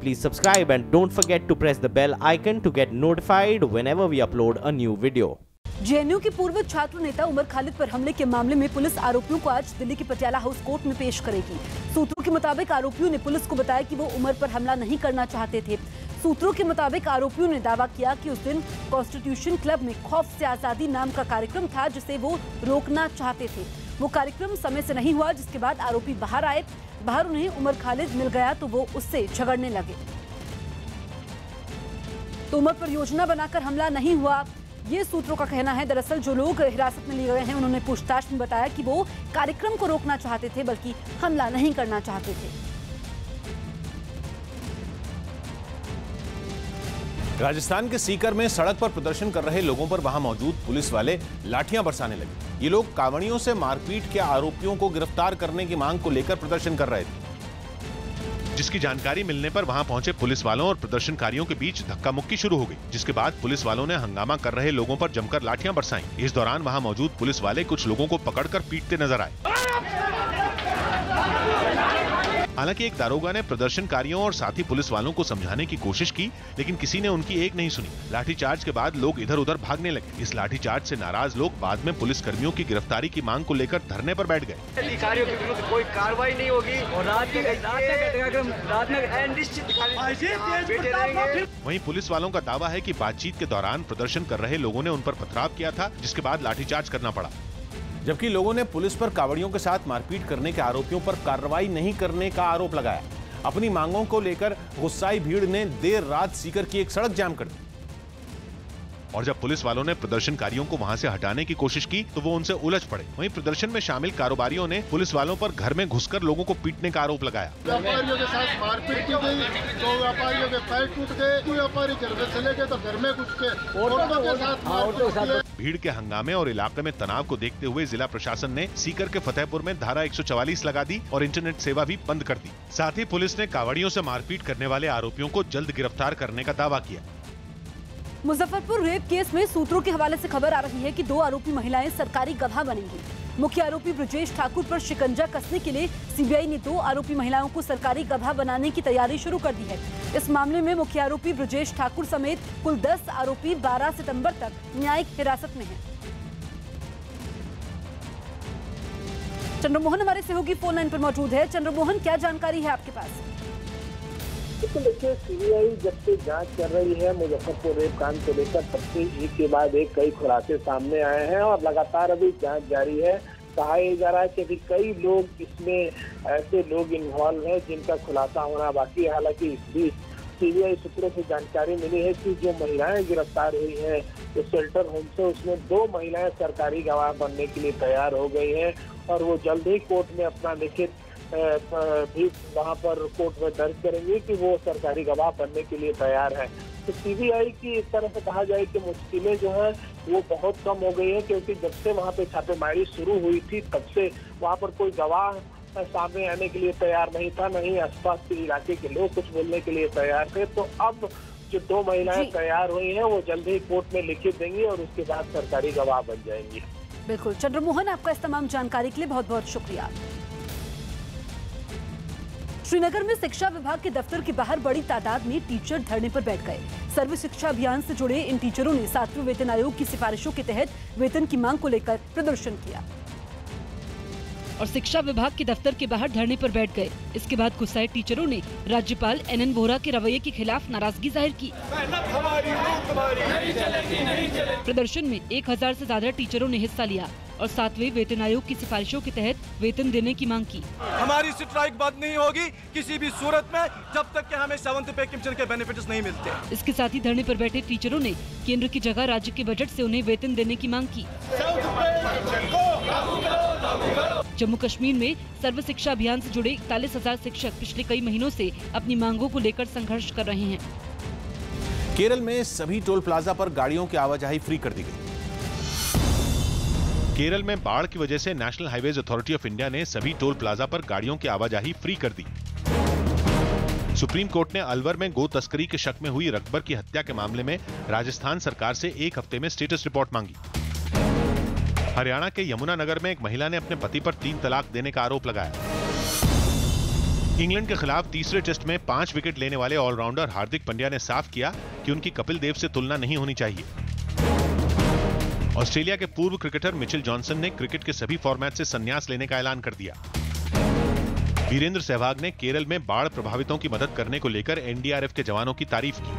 please subscribe and don't forget to press the bell icon to get notified whenever we upload a new video. JNU के पूर्व छात्र नेता उमर खालिद पर हमले के मामले में पुलिस आरोपियों को आज दिल्ली के पटियाला हाउस कोर्ट में पेश करेगी। सूत्रों के मुताबिक आरोपियों ने पुलिस को बताया कि वो उमर पर हमला नहीं करना चाहते थे। सूत्रों के मुताबिक आरोपियों ने दावा किया कि उस दिन कॉन्स्टिट्यूशन क्लब में खौफ से आजादी नाम का कार्यक्रम था जिसे वो रोकना चाहते थे। वो कार्यक्रम समय से नहीं हुआ, जिसके बाद आरोपी बाहर आए। बाहर उन्हें उमर खालिद मिल गया तो वो उससे झगड़ने लगे। तो उमर पर योजना बनाकर हमला नहीं हुआ, ये सूत्रों का कहना है। दरअसल जो लोग हिरासत में लिए गए हैं उन्होंने पूछताछ में बताया कि वो कार्यक्रम को रोकना चाहते थे, बल्कि हमला नहीं करना चाहते थे। राजस्थान के सीकर में सड़क पर प्रदर्शन कर रहे लोगों पर वहां मौजूद पुलिस वाले लाठियां बरसाने लगे। ये लोग कांवड़ियों से मारपीट के आरोपियों को गिरफ्तार करने की मांग को लेकर प्रदर्शन कर रहे थे, जिसकी जानकारी मिलने पर वहां पहुंचे पुलिस वालों और प्रदर्शनकारियों के बीच धक्का मुक्की शुरू हो गई, जिसके बाद पुलिस वालों ने हंगामा कर रहे लोगों पर जमकर लाठियां बरसाईं। इस दौरान वहां मौजूद पुलिस वाले कुछ लोगों को पकड़कर पीटते नजर आए। हालांकि एक दारोगा ने प्रदर्शनकारियों और साथी पुलिस वालों को समझाने की कोशिश की, लेकिन किसी ने उनकी एक नहीं सुनी। लाठीचार्ज के बाद लोग इधर उधर भागने लगे। इस लाठीचार्ज से नाराज लोग बाद में पुलिस कर्मियों की गिरफ्तारी की मांग को लेकर धरने पर बैठ गए। अधिकारियों के विरुद्ध कोई कार्रवाई नहीं होगी और रात में वहीं पुलिस वालों का दावा है कि बातचीत के दौरान प्रदर्शन कर रहे लोगों ने उन पर पथराव किया था, जिसके बाद लाठीचार्ज करना पड़ा। जबकि लोगों ने पुलिस पर कांवड़ियों के साथ मारपीट करने के आरोपियों पर कार्रवाई नहीं करने का आरोप लगाया। अपनी मांगों को लेकर गुस्साई भीड़ ने देर रात सीकर की एक सड़क जाम कर दी और जब पुलिस वालों ने प्रदर्शनकारियों को वहां से हटाने की कोशिश की तो वो उनसे उलझ पड़े। वहीं प्रदर्शन में शामिल कारोबारियों ने पुलिस वालों पर घर में घुसकर लोगों को पीटने का आरोप लगाया। व्यापारियों के साथ मारपीट की गई, तो व्यापारियों के पैर टूट गए, व्यापारी घर में चले गए तो घर में घुस के औरतों के साथ मारपीट। भीड़ के हंगामे और इलाके में तनाव को देखते हुए जिला प्रशासन ने सीकर के फतेहपुर में धारा 144 लगा दी और इंटरनेट सेवा भी बंद कर दी। साथ ही पुलिस ने कांवड़ियों से मारपीट करने वाले आरोपियों को जल्द गिरफ्तार करने का दावा किया। मुजफ्फरपुर रेप केस में सूत्रों के हवाले से खबर आ रही है कि 2 आरोपी महिलाएं सरकारी गवाह बनेंगी। मुख्य आरोपी ब्रजेश ठाकुर पर शिकंजा कसने के लिए सीबीआई ने 2 आरोपी महिलाओं को सरकारी गवाह बनाने की तैयारी शुरू कर दी है। इस मामले में मुख्य आरोपी ब्रजेश ठाकुर समेत कुल 10 आरोपी 12 सितंबर तक न्यायिक हिरासत में हैं। चंद्रमोहन हमारे सहयोगी फोन लाइन पर मौजूद है। चंद्रमोहन, क्या जानकारी है आपके पास? तो देखिए, सीबीआई जब से जांच कर रही है मुजफ्फरपुर रेप कांड को लेकर, तब से एक के बाद एक कई खुलासे सामने आए हैं और लगातार अभी जांच जारी है। कहा यह जा रहा है कि अभी कई लोग इसमें ऐसे लोग इन्वॉल्व हैं जिनका खुलासा होना बाकी है। हालांकि इस बीच सीबीआई सूत्रों से जानकारी मिली है कि जो महिलाएं गिरफ्तार हुई हैं तो शेल्टर होम से, उसमें 2 महिलाएं सरकारी गवाह बनने के लिए तैयार हो गई हैं और वो जल्द ही कोर्ट में अपना लिखित भी वहाँ पर कोर्ट में दर्ज करेंगे कि वो सरकारी गवाह बनने के लिए तैयार है। तो सीबीआई की इस तरह से कहा जाए कि मुश्किलें जो है वो बहुत कम हो गई है, क्योंकि जब से वहाँ पे छापेमारी शुरू हुई थी तब से वहाँ पर कोई गवाह सामने आने के लिए तैयार नहीं था, नहीं आसपास के इलाके के लोग कुछ बोलने के लिए तैयार थे। तो अब जो 2 महिलाएं तैयार हुई हैं वो जल्द ही कोर्ट में लिखित देंगी और उसके बाद सरकारी गवाह बन जाएंगी। बिल्कुल चंद्रमोहन, आपका इस तमाम जानकारी के लिए बहुत बहुत शुक्रिया। श्रीनगर में शिक्षा विभाग के दफ्तर के बाहर बड़ी तादाद में टीचर धरने पर बैठ गए। सर्व शिक्षा अभियान से जुड़े इन टीचरों ने 7वें वेतन आयोग की सिफारिशों के तहत वेतन की मांग को लेकर प्रदर्शन किया और शिक्षा विभाग के दफ्तर के बाहर धरने पर बैठ गए। इसके बाद गुस्साए टीचरों ने राज्यपाल NN वोहरा के रवैये के खिलाफ नाराजगी जाहिर की। प्रदर्शन में 1000 से ज्यादा टीचरों ने हिस्सा लिया और 7वें वेतन आयोग की सिफारिशों के तहत वेतन देने की मांग की। हमारी स्ट्राइक बंद नहीं होगी किसी भी सूरत में जब तक कि हमें 7th पे कमीशन के बेनिफिट्स नहीं मिलते। इसके साथ ही धरने पर बैठे टीचरों ने केंद्र की जगह राज्य के बजट से उन्हें वेतन देने की मांग की। जम्मू कश्मीर में सर्व शिक्षा अभियान से जुड़े 41,000 शिक्षक पिछले कई महीनों से अपनी मांगों को लेकर संघर्ष कर रहे हैं। केरल में सभी टोल प्लाजा पर गाड़ियों की आवाजाही फ्री कर दी गई। केरल में बाढ़ की वजह से national highways authority of India ने सभी टोल प्लाजा पर गाड़ियों की आवाजाही फ्री कर दी। सुप्रीम कोर्ट ने अलवर में गो तस्करी के शक में हुई रकबर की हत्या के मामले में राजस्थान सरकार से 1 हफ्ते में स्टेटस रिपोर्ट मांगी। हरियाणा के यमुनानगर में एक महिला ने अपने पति पर 3 तलाक देने का आरोप लगाया। इंग्लैंड के खिलाफ तीसरे टेस्ट में 5 विकेट लेने वाले ऑलराउंडर हार्दिक पांड्या ने साफ किया कि उनकी कपिल देव से तुलना नहीं होनी चाहिए। ऑस्ट्रेलिया के पूर्व क्रिकेटर मिचेल जॉनसन ने क्रिकेट के सभी फॉर्मेट से संन्यास लेने का ऐलान कर दिया। वीरेंद्र सहवाग ने केरल में बाढ़ प्रभावितों की मदद करने को लेकर एनडीआरएफ के जवानों की तारीफ की।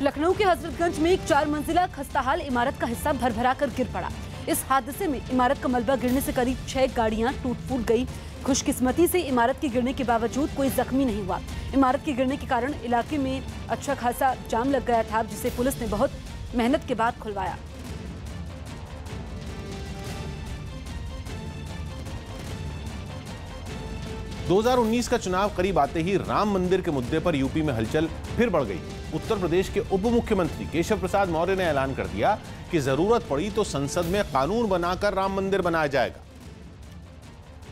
लखनऊ के हजरतगंज में एक 4 मंजिला खस्ताहाल इमारत का हिस्सा भरभरा कर गिर पड़ा। इस हादसे में इमारत का मलबा गिरने से करीब 6 गाड़ियां टूट फूट गई। खुशकिस्मती से इमारत के गिरने के बावजूद कोई जख्मी नहीं हुआ। इमारत के गिरने के कारण इलाके में अच्छा खासा जाम लग गया था, जिसे पुलिस ने बहुत मेहनत के बाद खुलवाया। – 2019 का चुनाव करीब आते ही राम मंदिर के मुद्दे पर यूपी में हलचल फिर बढ़ गई। उत्तर प्रदेश के उप मुख्यमंत्री केशव प्रसाद मौर्य ने ऐलान कर दिया कि जरूरत पड़ी तो संसद में कानून बनाकर राम मंदिर बनाया जाएगा।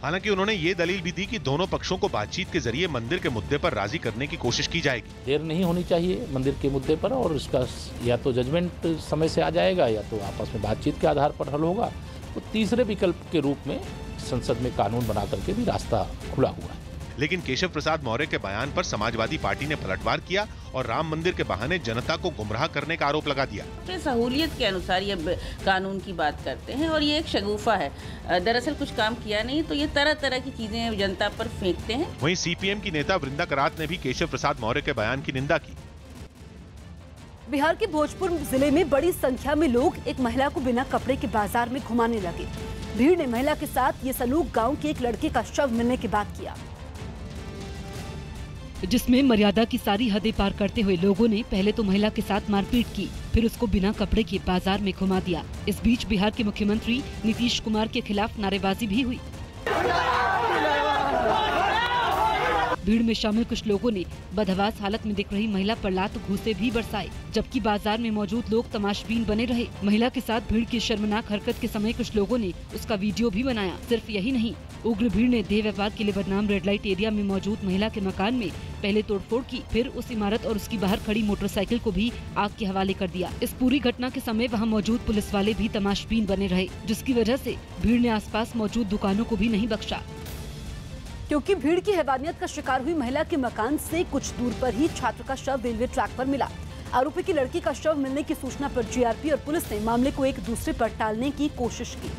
हालांकि उन्होंने ये दलील भी दी कि दोनों पक्षों को बातचीत के जरिए मंदिर के मुद्दे पर राजी करने की कोशिश की जाएगी। देर नहीं होनी चाहिए मंदिर के मुद्दे पर, और इसका या तो जजमेंट समय से आ जाएगा या तो आपस में बातचीत के आधार पर हल होगा। तो तीसरे विकल्प के रूप में संसद में कानून बना करके भी रास्ता खुला हुआ है। लेकिन केशव प्रसाद मौर्य के बयान पर समाजवादी पार्टी ने पलटवार किया और राम मंदिर के बहाने जनता को गुमराह करने का आरोप लगा दिया। सहूलियत के अनुसार ये कानून की बात करते हैं और ये एक शगुफा है। दरअसल कुछ काम किया नहीं तो ये तरह तरह की चीजें जनता पर फेंकते हैं। वहीं सीपीएम की नेता वृंदा करात ने भी केशव प्रसाद मौर्य के बयान की निंदा की। बिहार के भोजपुर जिले में बड़ी संख्या में लोग एक महिला को बिना कपड़े के बाजार में घुमाने लगे। भीड़ ने महिला के साथ ये सलूक गांव के एक लड़के का शव मिलने के बाद किया, जिसमें मर्यादा की सारी हदें पार करते हुए लोगों ने पहले तो महिला के साथ मारपीट की, फिर उसको बिना कपड़े के बाजार में घुमा दिया। इस बीच बिहार के मुख्यमंत्री नीतीश कुमार के खिलाफ नारेबाजी भी हुई। भीड़ में शामिल कुछ लोगों ने बदहवास हालत में दिख रही महिला पर लात घूंसे भी बरसाए, जबकि बाजार में मौजूद लोग तमाशबीन बने रहे। महिला के साथ भीड़ की शर्मनाक हरकत के समय कुछ लोगों ने उसका वीडियो भी बनाया। सिर्फ यही नहीं, उग्र भीड़ ने देह व्यापार के लिए बदनाम रेड लाइट एरिया में मौजूद महिला के मकान में पहले तोड़फोड़ की, फिर उस इमारत और उसकी बाहर खड़ी मोटरसाइकिल को भी आग के हवाले कर दिया। इस पूरी घटना के समय वहां मौजूद पुलिस वाले भी तमाशबीन बने रहे, जिसकी वजह से भीड़ ने आसपास मौजूद दुकानों को भी नहीं बख्शा। क्योंकि भीड़ की हैवानियत का शिकार हुई महिला के मकान से कुछ दूर पर ही छात्र का शव रेलवे ट्रैक पर मिला। आरोपी की लड़की का शव मिलने की सूचना पर जीआरपी और पुलिस ने मामले को एक दूसरे पर टालने की कोशिश की,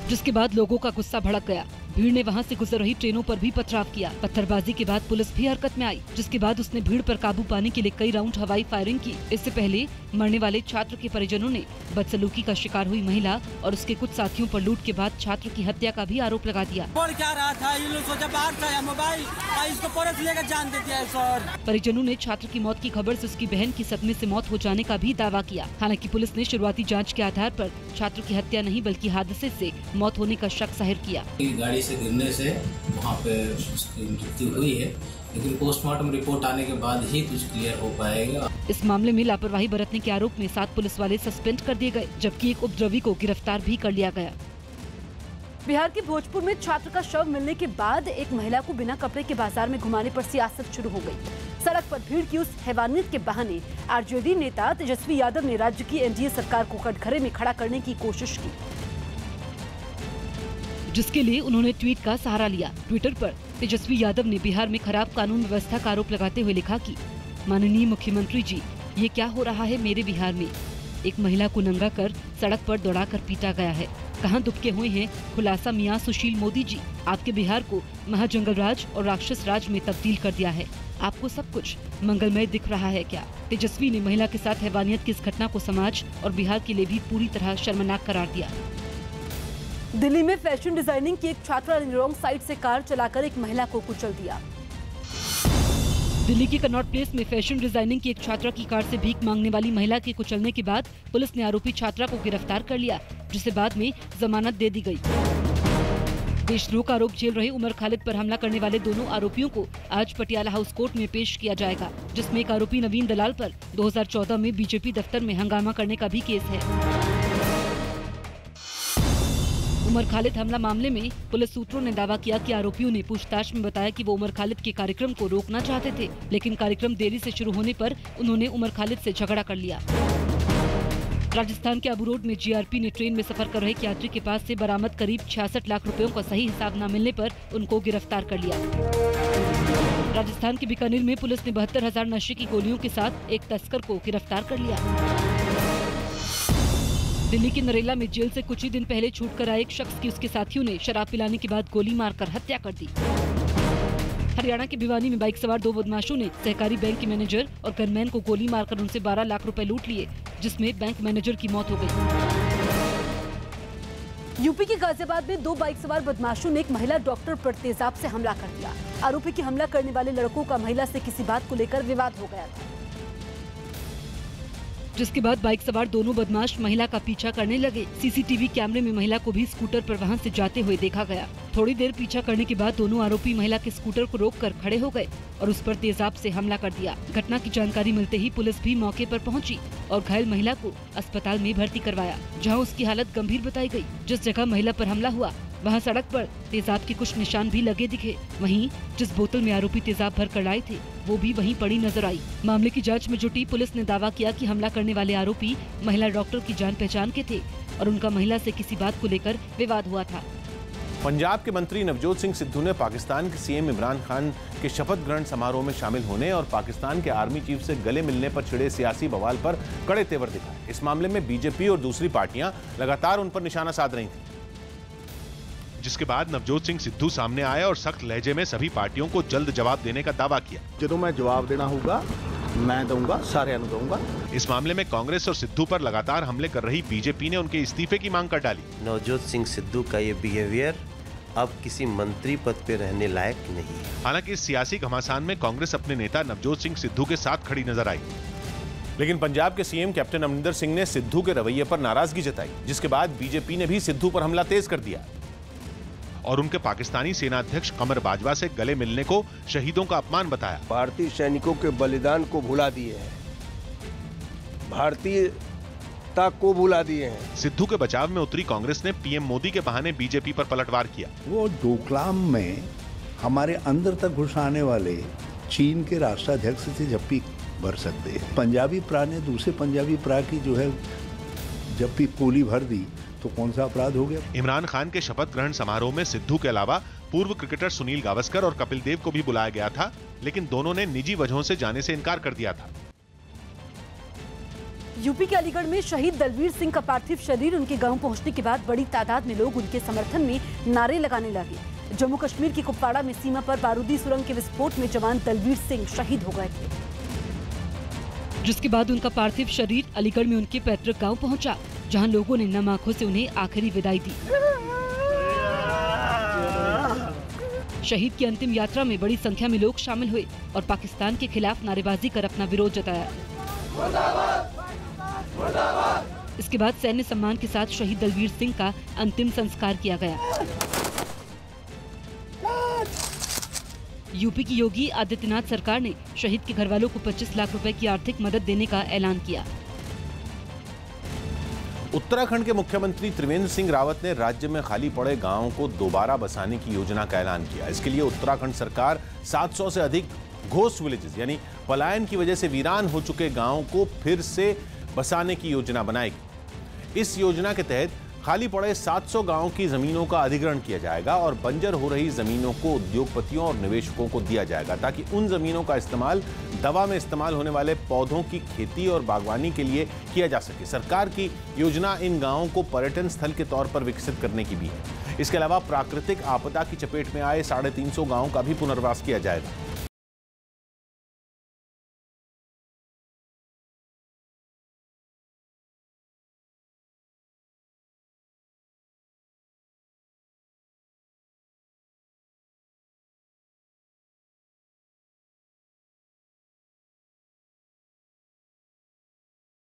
जिसके बाद लोगों का गुस्सा भड़क गया। भीड़ ने वहां से गुजर रही ट्रेनों पर भी पथराव किया। पत्थरबाजी के बाद पुलिस भी हरकत में आई, जिसके बाद उसने भीड़ पर काबू पाने के लिए कई राउंड हवाई फायरिंग की। इससे पहले मरने वाले छात्र के परिजनों ने बदसलूकी का शिकार हुई महिला और उसके कुछ साथियों पर लूट के बाद छात्र की हत्या का भी आरोप लगा दिया। क्या रहा था, ये लोग सोचा बाहर था मोबाइल, इसको पुलिस लेकर जान दे दिया सर। परिजनों ने छात्र की मौत की खबर से उसकी बहन की सदमे से मौत हो जाने का भी दावा किया। हालांकि पुलिस ने शुरुआती जांच के आधार पर छात्र की हत्या नहीं बल्कि हादसे से मौत होने का शक जाहिर किया। गाड़ी से गिरने से वहाँ पे उसकी मृत्यु हुई है, लेकिन पोस्टमार्टम रिपोर्ट आने के बाद ही कुछ क्लियर हो पाएगा। इस मामले में लापरवाही बरतने के आरोप में 7 पुलिस वाले सस्पेंड कर दिए गए, जबकि एक उपद्रवी को गिरफ्तार भी कर लिया गया। बिहार के भोजपुर में छात्र का शव मिलने के बाद एक महिला को बिना कपड़े के बाजार में घुमाने पर सियासत शुरू हो गई। सड़क पर भीड़ की उस हैवानियत के बहाने आरजेडी नेता तेजस्वी यादव ने राज्य की एनडीए सरकार को कटघरे में खड़ा करने की कोशिश की, जिसके लिए उन्होंने ट्वीट का सहारा लिया। ट्विटर पर तेजस्वी यादव ने बिहार में खराब कानून व्यवस्था का आरोप लगाते हुए लिखा कि माननीय मुख्यमंत्री जी, ये क्या हो रहा है मेरे बिहार में। एक महिला को नंगा कर सड़क पर दौड़ाकर पीटा गया है। कहां दुबके हुए हैं खुलासा मियां सुशील मोदी जी। आपके बिहार को महाजंगल राज और राक्षस राज में तब्दील कर दिया है। आपको सब कुछ मंगलमय दिख रहा है क्या? तेजस्वी ने महिला के साथ हैवानियत की इस घटना को समाज और बिहार के लिए भी पूरी तरह शर्मनाक करार दिया। दिल्ली में फैशन डिजाइनिंग की एक छात्रा ने रॉन्ग साइड से कार चलाकर एक महिला को कुचल दिया। दिल्ली के कनॉट प्लेस में फैशन डिजाइनिंग की एक छात्रा की कार से भीख मांगने वाली महिला के कुचलने के बाद पुलिस ने आरोपी छात्रा को गिरफ्तार कर लिया, जिसे बाद में जमानत दे दी गई। देशद्रोह आरोप झेल रहे उमर खालिद पर हमला करने वाले दोनों आरोपियों को आज पटियाला हाउस कोर्ट में पेश किया जाएगा, जिसमें एक आरोपी नवीन दलाल पर 2014 में बीजेपी दफ्तर में हंगामा करने का भी केस है। उमर खालिद हमला मामले में पुलिस सूत्रों ने दावा किया कि आरोपियों ने पूछताछ में बताया कि वो उमर खालिद के कार्यक्रम को रोकना चाहते थे, लेकिन कार्यक्रम देरी से शुरू होने पर उन्होंने उमर खालिद से झगड़ा कर लिया। राजस्थान के अबू रोड में जीआरपी ने ट्रेन में सफर कर रहे एक यात्री के पास से बरामद करीब 66 लाख रुपयों का सही हिसाब न मिलने पर उनको गिरफ्तार कर लिया। राजस्थान के बीकानेर में पुलिस ने 72,000 नशे की गोलियों के साथ एक तस्कर को गिरफ्तार कर लिया। दिल्ली के नरेला में जेल से कुछ ही दिन पहले छूट कर आए एक शख्स की उसके साथियों ने शराब पिलाने के बाद गोली मारकर हत्या कर दी। हरियाणा के भिवानी में बाइक सवार 2 बदमाशों ने सहकारी बैंक के मैनेजर और गनमैन को गोली मारकर उनसे 12 लाख रुपए लूट लिए, जिसमें बैंक मैनेजर की मौत हो गई। यूपी के गाजियाबाद में 2 बाइक सवार बदमाशों ने एक महिला डॉक्टर पर तेजाब से हमला कर दिया। आरोपी की हमला करने वाले लड़कों का महिला से किसी बात को लेकर विवाद हो गया था, जिसके बाद बाइक सवार दोनों बदमाश महिला का पीछा करने लगे। सीसीटीवी कैमरे में महिला को भी स्कूटर पर वहां से जाते हुए देखा गया। थोड़ी देर पीछा करने के बाद दोनों आरोपी महिला के स्कूटर को रोककर खड़े हो गए और उस पर तेजाब से हमला कर दिया। घटना की जानकारी मिलते ही पुलिस भी मौके पर पहुंची और घायल महिला को अस्पताल में भर्ती करवाया, जहां उसकी हालत गंभीर बताई गई। जिस जगह महिला पर हमला हुआ वहां सड़क पर तेजाब के कुछ निशान भी लगे दिखे। वहीं जिस बोतल में आरोपी तेजाब भर कर लाए थे वो भी वहीं पड़ी नजर आई। मामले की जांच में जुटी पुलिस ने दावा किया कि हमला करने वाले आरोपी महिला डॉक्टर की जान पहचान के थे और उनका महिला से किसी बात को लेकर विवाद हुआ था। पंजाब के मंत्री नवजोत सिंह सिद्धू ने पाकिस्तान के सीएम इमरान खान के शपथ ग्रहण समारोह में शामिल होने और पाकिस्तान के आर्मी चीफ से गले मिलने पर छिड़े सियासी बवाल पर कड़े तेवर दिखाए। इस मामले में बीजेपी और दूसरी पार्टियां लगातार उन पर निशाना साध रही थी, जिसके बाद नवजोत सिंह सिद्धू सामने आए और सख्त लहजे में सभी पार्टियों को जल्द जवाब देने का दावा किया। जो मैं जवाब देना होगा मैं दूंगा, सारे दूंगा। इस मामले में कांग्रेस और सिद्धू पर लगातार हमले कर रही बीजेपी ने उनके इस्तीफे की मांग कर डाली। नवजोत सिंह सिद्धू का ये बिहेवियर अब किसी मंत्री पद पे रहने लायक नहीं है। हालांकि इस सियासी घमासान में कांग्रेस अपने नेता नवजोत सिंह सिद्धू के साथ खड़ी नजर आई, लेकिन पंजाब के सीएम कैप्टन अमरिंदर सिंह ने सिद्धू के रवैये पर नाराजगी जताई, जिसके बाद बीजेपी ने भी सिद्धू पर हमला तेज कर दिया और उनके पाकिस्तानी सेनाध्यक्ष कमर बाजवा से गले मिलने को शहीदों का अपमान बताया। भारतीय सैनिकों के बलिदान को भुला दिए हैं, भारतीयता को भुला दिए हैं। सिद्धू के बचाव में उतरी कांग्रेस ने पीएम मोदी के बहाने बीजेपी पर पलटवार किया। वो डोकलाम में हमारे अंदर तक घुस आने वाले चीन के राष्ट्राध्यक्ष से झप्पी भर सकते हैं। पंजाबी प्रा ने दूसरे पंजाबी प्रा की जो है झप्पी गोली भर दी तो कौन सा अपराध हो गया। इमरान खान के शपथ ग्रहण समारोह में सिद्धू के अलावा पूर्व क्रिकेटर सुनील गावस्कर और कपिल देव को भी बुलाया गया था, लेकिन दोनों ने निजी वजहों से जाने से इनकार कर दिया था। यूपी के अलीगढ़ में शहीद दलवीर सिंह का पार्थिव शरीर उनके गांव पहुंचने के बाद बड़ी तादाद में लोग उनके समर्थन में नारे लगाने लगे। जम्मू कश्मीर की कुपवाड़ा में सीमा पर बारूदी सुरंग के विस्फोट में जवान दलवीर सिंह शहीद हो गए थे, जिसके बाद उनका पार्थिव शरीर अलीगढ़ में उनके पैतृक गांव पहुंचा, जहां लोगों ने नम आंखों से उन्हें आखिरी विदाई दी। शहीद की अंतिम यात्रा में बड़ी संख्या में लोग शामिल हुए और पाकिस्तान के खिलाफ नारेबाजी कर अपना विरोध जताया। इसके बाद सैन्य सम्मान के साथ शहीद दलवीर सिंह का अंतिम संस्कार किया गया। यूपी की योगी आदित्यनाथ सरकार ने शहीद के घरवालों को 25 लाख रुपए की आर्थिक मदद देने का ऐलान किया। उत्तराखंड के मुख्यमंत्री त्रिवेंद्र सिंह रावत ने राज्य में खाली पड़े गांवों को दोबारा बसाने की योजना का ऐलान किया। इसके लिए उत्तराखंड सरकार 700 से अधिक घोस्ट विलेजेस यानी पलायन की वजह से वीरान हो चुके गांवों को फिर से बसाने की योजना बनाएगी। इस योजना के तहत खाली पड़े 700 गांवों की जमीनों का अधिग्रहण किया जाएगा और बंजर हो रही जमीनों को उद्योगपतियों और निवेशकों को दिया जाएगा, ताकि उन जमीनों का इस्तेमाल दवा में इस्तेमाल होने वाले पौधों की खेती और बागवानी के लिए किया जा सके। सरकार की योजना इन गांवों को पर्यटन स्थल के तौर पर विकसित करने की भी है। इसके अलावा प्राकृतिक आपदा की चपेट में आए 350 गांवों का भी पुनर्वास किया जाएगा।